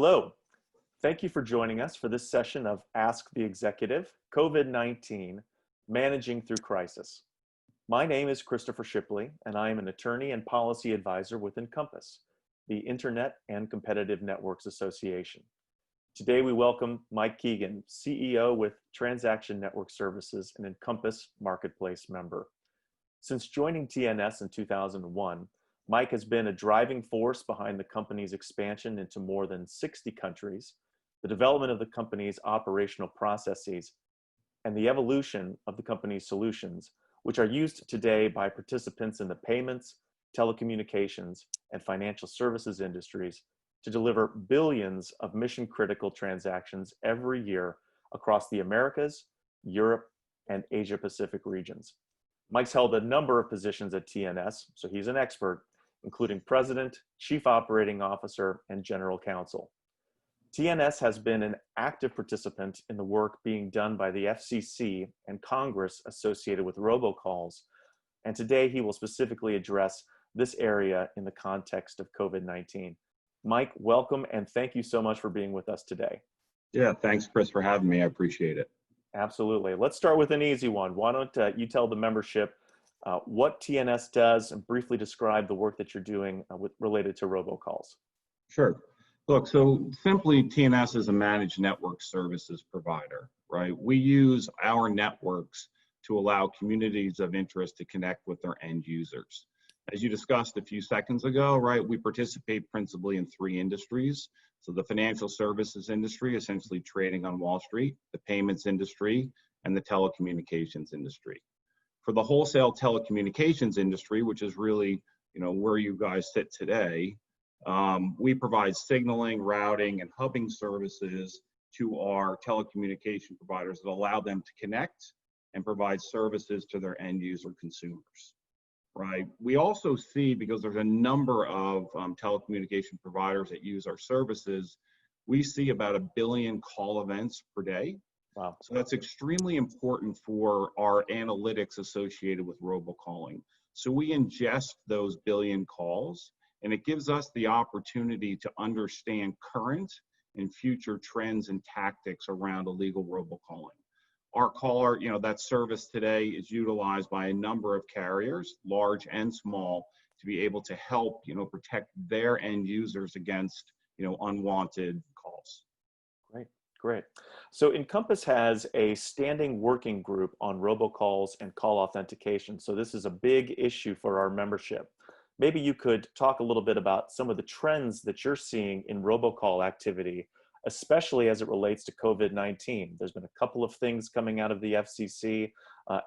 Hello. Thank you for joining us for this session of Ask the Executive, COVID-19, Managing Through Crisis. My name is Christopher Shipley, and I am an attorney and policy advisor with InCOMPAS, the Internet and Competitive Networks Association. Today we welcome Mike Keegan, CEO with Transaction Network Services and InCOMPAS Marketplace member. Since joining TNS in 2001, Mike has been a driving force behind the company's expansion into more than 60 countries, the development of the company's operational processes, and the evolution of the company's solutions, which are used today by participants in the payments, telecommunications, and financial services industries to deliver billions of mission-critical transactions every year across the Americas, Europe, and Asia-Pacific regions. Mike's held a number of positions at TNS, so he's an expert, including President, Chief Operating Officer, and General Counsel. TNS has been an active participant in the work being done by the FCC and Congress associated with robocalls, and today he will specifically address this area in the context of COVID-19. Mike, welcome, and thank you so much for being with us today. Yeah, thanks, Chris, for having me. I appreciate it. Absolutely. Let's start with an easy one. Why don't you tell the membership what TNS does and briefly describe the work that you're doing related to robocalls? Sure. Look, so simply TNS is a managed network services provider, right? We use our networks to allow communities of interest to connect with their end users. As you discussed a few seconds ago, right, we participate principally in three industries. So the financial services industry, essentially trading on Wall Street, the payments industry, and the telecommunications industry. For the wholesale telecommunications industry, which is really, where you guys sit today, we provide signaling, routing, and hubbing services to our telecommunication providers that allow them to connect and provide services to their end user consumers, right? We also see, because there's a number of telecommunication providers that use our services, we see about 1 billion call events per day. Wow. So that's extremely important for our analytics associated with robocalling. So we ingest those billion calls, and it gives us the opportunity to understand current and future trends and tactics around illegal robocalling. Our caller, that service today is utilized by a number of carriers, large and small, to be able to help, protect their end users against, unwanted calls. Great. So InCOMPAS has a standing working group on robocalls and call authentication. So this is a big issue for our membership. Maybe you could talk a little bit about some of the trends that you're seeing in robocall activity, especially as it relates to COVID-19. There's been a couple of things coming out of the FCC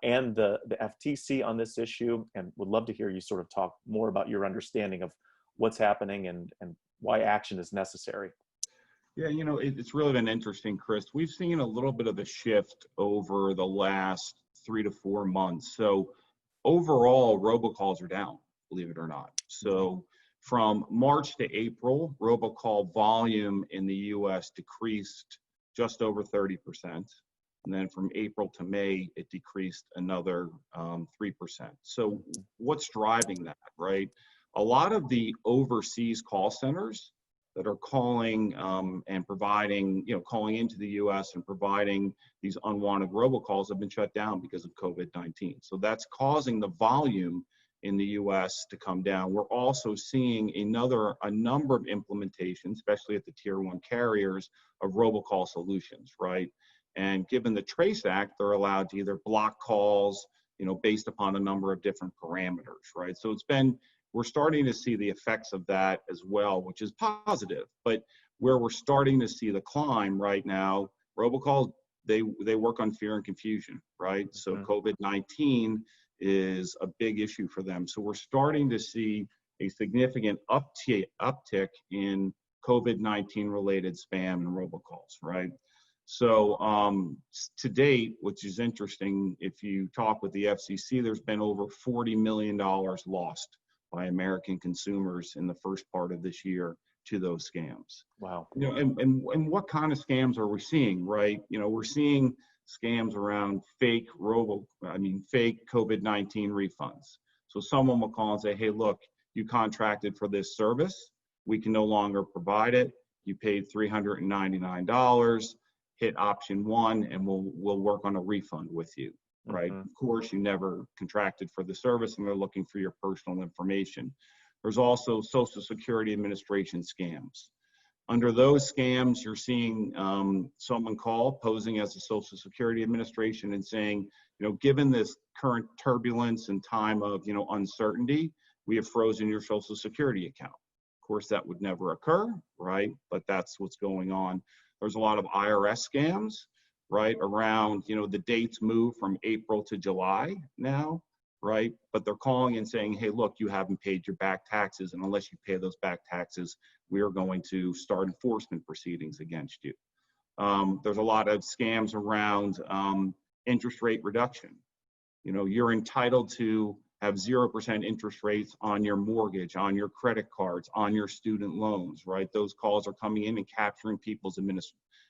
and the FTC on this issue, and would love to hear you sort of talk more about your understanding of what's happening and why action is necessary. Yeah, it's really been interesting, Chris. We've seen a little bit of a shift over the last 3 to 4 months. So overall, robocalls are down, believe it or not. So from March to April, robocall volume in the US decreased just over 30%. And then from April to May, it decreased another 3%. So what's driving that, right? A lot of the overseas call centers that are calling and providing, calling into the US and providing these unwanted robocalls have been shut down because of COVID-19. So that's causing the volume in the US to come down. We're also seeing a number of implementations, especially at the tier 1 carriers, of robocall solutions, right? And given the Trace Act, they're allowed to either block calls, based upon a number of different parameters, right? So we're starting to see the effects of that as well, which is positive. But where we're starting to see the climb right now, robocalls, they work on fear and confusion, right? So COVID-19 is a big issue for them. So we're starting to see a significant uptick in COVID-19 related spam and robocalls, right? So to date, which is interesting, if you talk with the FCC, there's been over $40 million lost by American consumers in the first part of this year to those scams. Wow. And what kind of scams are we seeing, right? We're seeing scams around fake COVID-19 refunds. So someone will call and say, hey, look, you contracted for this service. We can no longer provide it. You paid $399, hit option one, and we'll work on a refund with you, right? Mm-hmm. Of course, you never contracted for the service and they're looking for your personal information. There's also Social Security Administration scams. Under those scams, you're seeing someone call posing as the Social Security Administration and saying, given this current turbulence and time of, uncertainty, we have frozen your Social Security account. Of course, that would never occur, right? But that's what's going on. There's a lot of IRS scams, right? Around, the dates move from April to July now, right? But they're calling and saying, hey, look, you haven't paid your back taxes, and unless you pay those back taxes, we are going to start enforcement proceedings against you. There's a lot of scams around interest rate reduction. You're entitled to have 0% interest rates on your mortgage, on your credit cards, on your student loans, right? Those calls are coming in and capturing people's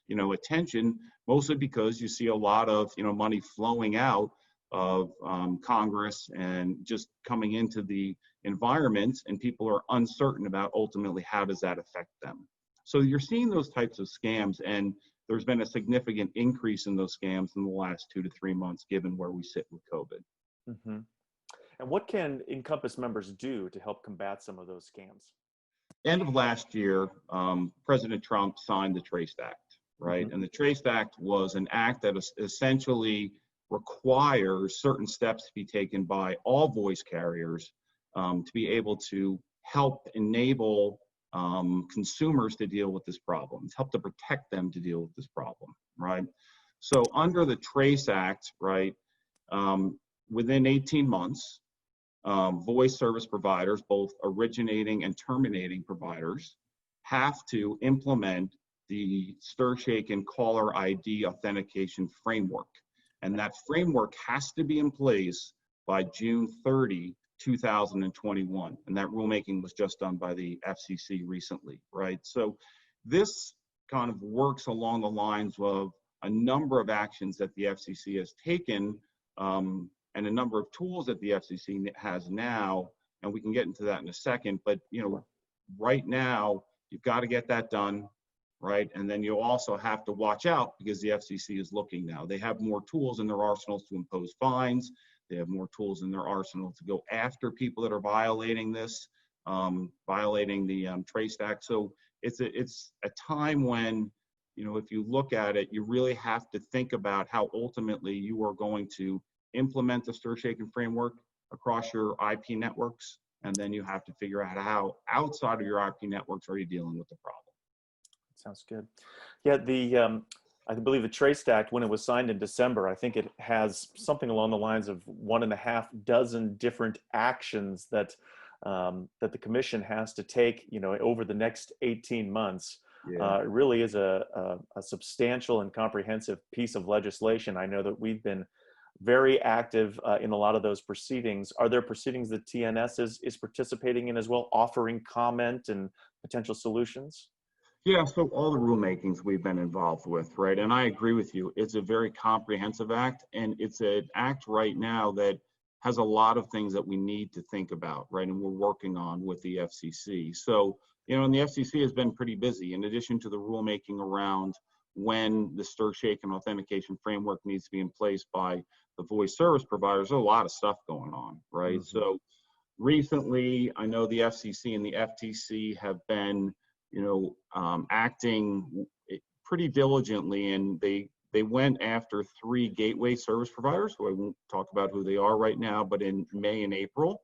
attention, mostly because you see a lot of, money flowing out of Congress and just coming into the environment, and people are uncertain about ultimately how does that affect them. So you're seeing those types of scams, and there's been a significant increase in those scams in the last 2 to 3 months, given where we sit with COVID. Mm-hmm. And what can InCOMPAS members do to help combat some of those scams? End of last year, President Trump signed the TRACE Act, right? Mm-hmm. And the TRACE Act was an act that essentially requires certain steps to be taken by all voice carriers to be able to help enable consumers to deal with this problem, to help to protect them to deal with this problem, right? So under the TRACE Act, right, within 18 months, voice service providers, both originating and terminating providers, have to implement the stir, shake, and caller ID authentication framework. And that framework has to be in place by June 30, 2021. And that rulemaking was just done by the FCC recently, right? So this kind of works along the lines of a number of actions that the FCC has taken and a number of tools that the FCC has now, and we can get into that in a second, but right now, you've got to get that done, right? And then you also have to watch out because the FCC is looking now. They have more tools in their arsenals to impose fines. They have more tools in their arsenal to go after people that are violating this, violating the TRACE Act. So it's a time when, if you look at it, you really have to think about how ultimately you are going to implement the stir, shake, and framework across your IP networks, and then you have to figure out how outside of your IP networks are you dealing with the problem. Sounds good. Yeah, I believe the TRACE Act, when it was signed in December, I think it has something along the lines of 1.5 dozen different actions that that the commission has to take, over the next 18 months. Yeah. It really is a substantial and comprehensive piece of legislation. I know that we've been very active in a lot of those proceedings. Are there proceedings that TNS is participating in as well, offering comment and potential solutions? Yeah, so all the rulemakings we've been involved with, right? And I agree with you. It's a very comprehensive act, and it's an act right now that has a lot of things that we need to think about, right? And we're working on with the FCC. So, and the FCC has been pretty busy. In addition to the rulemaking around when the stir, shake, and authentication framework needs to be in place by the voice service providers, there's a lot of stuff going on, right? Mm-hmm. So recently, I know the FCC and the FTC have been acting pretty diligently, and they went after 3 gateway service providers, who I won't talk about who they are right now, but in May and April,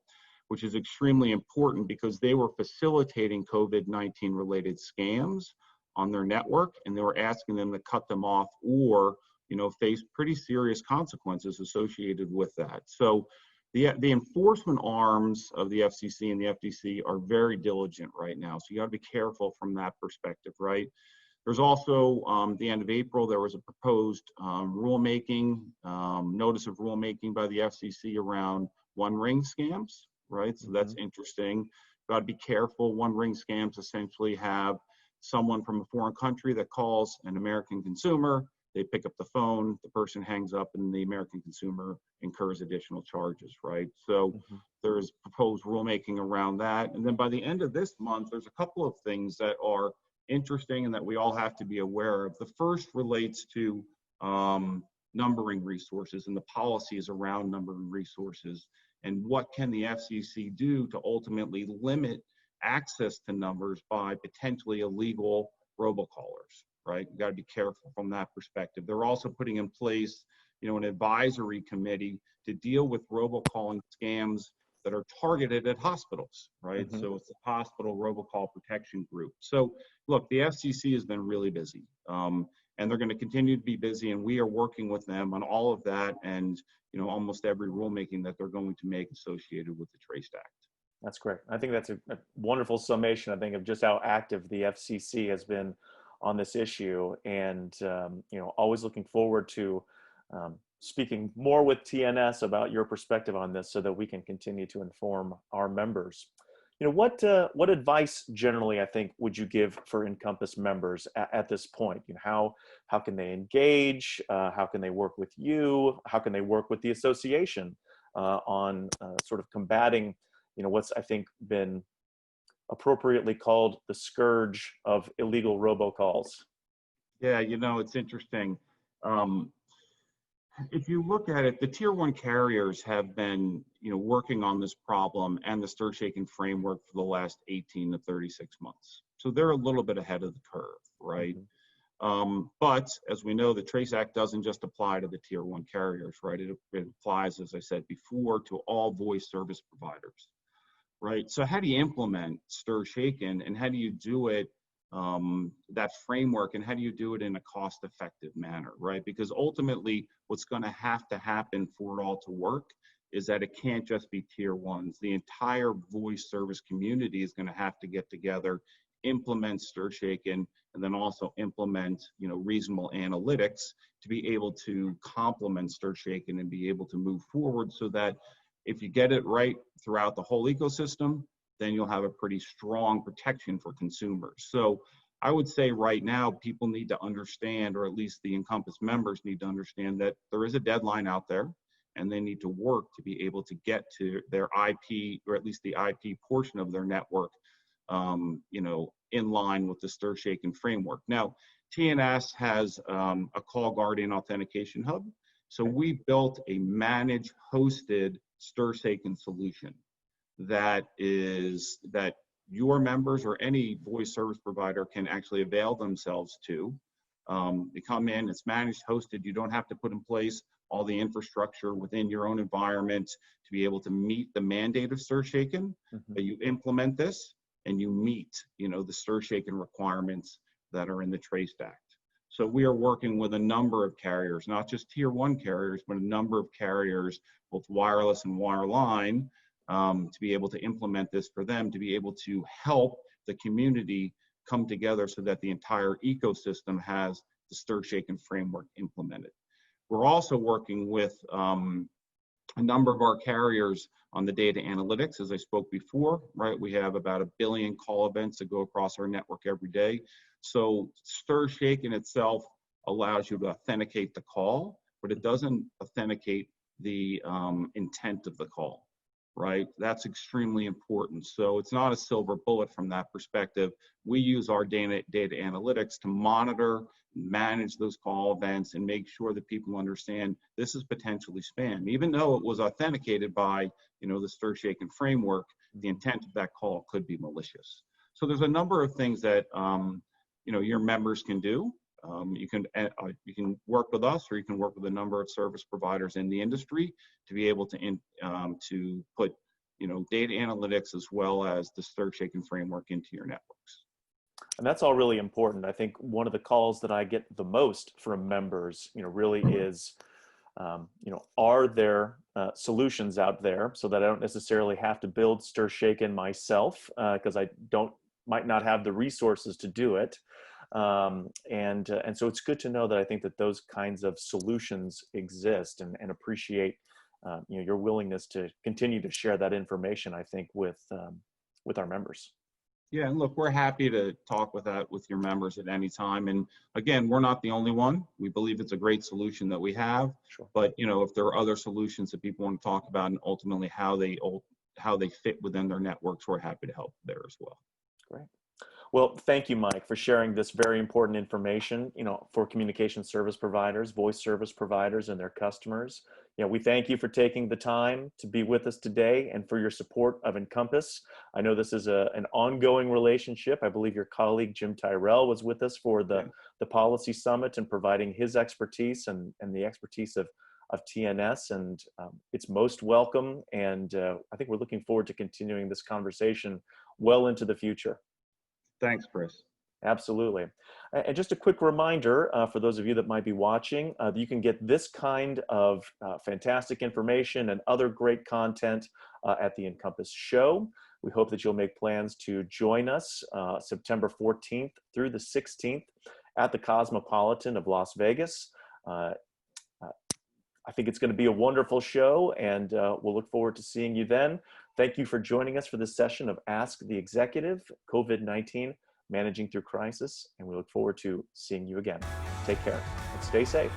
which is extremely important because they were facilitating COVID-19 related scams on their network, and they were asking them to cut them off or face pretty serious consequences associated with that. So the enforcement arms of the FCC and the FTC are very diligent right now. So you got to be careful from that perspective, right? There's also, the end of April, there was a proposed rulemaking, notice of rulemaking by the FCC around one-ring scams, right? So that's interesting. Got to be careful. One-ring scams essentially have someone from a foreign country that calls an American consumer. They pick up the phone, the person hangs up, and the American consumer incurs additional charges, right? So there's proposed rulemaking around that. And then by the end of this month, there's a couple of things that are interesting and that we all have to be aware of. The first relates to numbering resources and the policies around numbering resources, and what can the FCC do to ultimately limit access to numbers by potentially illegal robocallers, right? You got to be careful from that perspective. They're also putting in place, an advisory committee to deal with robocalling scams that are targeted at hospitals, right? Mm-hmm. So it's the Hospital Robocall Protection Group. So look, the FCC has been really busy, and they're going to continue to be busy, and we are working with them on all of that, and almost every rulemaking that they're going to make associated with the Trace Act. That's great. I think that's a wonderful summation, I think, of just how active the FCC has been on this issue, and always looking forward to speaking more with TNS about your perspective on this, so that we can continue to inform our members. What advice generally, I think, would you give for InCOMPAS members at this point? How can they engage? How can they work with you? How can they work with the association on sort of combating what's, I think, been appropriately called the scourge of illegal robocalls? Yeah, it's interesting. If you look at it, the tier one carriers have been, working on this problem and the stir-shaking framework for the last 18 to 36 months. So they're a little bit ahead of the curve, right? Mm-hmm. But as we know, the Trace Act doesn't just apply to the tier one carriers, right? It applies, as I said before, to all voice service providers, right? So how do you implement stir-shaken, and how do you do it, that framework, and how do you do it in a cost-effective manner, right? Because ultimately, what's going to happen for it all to work is that it can't just be tier ones. The entire voice service community is going to have to get together, implement stir-shaken, and then also implement, reasonable analytics to be able to complement stir-shaken and be able to move forward, so that if you get it right throughout the whole ecosystem, then you'll have a pretty strong protection for consumers. So I would say right now, people need to understand, or at least the InCOMPAS members need to understand, that there is a deadline out there, and they need to work to be able to get to their IP, or at least the IP portion of their network, in line with the stir-shaken framework. Now, TNS has a call guardian authentication hub. So we built a managed hosted stir-shaken solution that your members or any voice service provider can actually avail themselves to. They come in, it's managed, hosted. You don't have to put in place all the infrastructure within your own environment to be able to meet the mandate of stir-shaken. Mm-hmm. But you implement this and you meet, the stir-shaken requirements that are in the Trace Act. So we are working with a number of carriers, not just tier one carriers, but a number of carriers, both wireless and wireline, to be able to implement this for them, to be able to help the community come together so that the entire ecosystem has the stir-shaken framework implemented. We're also working with a number of our carriers on the data analytics, as I spoke before, right? We have about 1 billion call events that go across our network every day. So stir-shaken itself allows you to authenticate the call, but it doesn't authenticate the intent of the call, right? That's extremely important. So it's not a silver bullet from that perspective. We use our data analytics to monitor, manage those call events, and make sure that people understand this is potentially spam. Even though it was authenticated by, the stir-shaken framework, the intent of that call could be malicious. So there's a number of things that, your members can do. You can work with us, or you can work with a number of service providers in the industry to be able to put data analytics as well as the stir-shaken framework into your networks. And that's all really important. I think one of the calls that I get the most from members, really is, are there solutions out there, so that I don't necessarily have to build stir-shaken myself, because I might not have the resources to do it. And so it's good to know that I think that those kinds of solutions exist, and appreciate your willingness to continue to share that information, I think, with our members. Yeah, and look, we're happy to talk with your members at any time. And again, we're not the only one. We believe it's a great solution that we have. Sure. But if there are other solutions that people want to talk about, and ultimately how they fit within their networks, we're happy to help there as well. Great. Well, thank you, Mike, for sharing this very important information, for communication service providers, voice service providers, and their customers. We thank you for taking the time to be with us today and for your support of InCOMPAS. I know this is an ongoing relationship. I believe your colleague, Jim Tyrell, was with us for the Policy Summit and providing his expertise and the expertise of TNS, and it's most welcome. And I think we're looking forward to continuing this conversation well into the future. Thanks, Chris. Absolutely. And just a quick reminder for those of you that might be watching, you can get this kind of fantastic information and other great content at the InCOMPAS show. We hope that you'll make plans to join us September 14th through the 16th at the Cosmopolitan of Las Vegas. I think it's going to be a wonderful show, and we'll look forward to seeing you then. Thank you for joining us for this session of Ask the Executive, COVID-19, Managing Through Crisis, and we look forward to seeing you again. Take care and stay safe.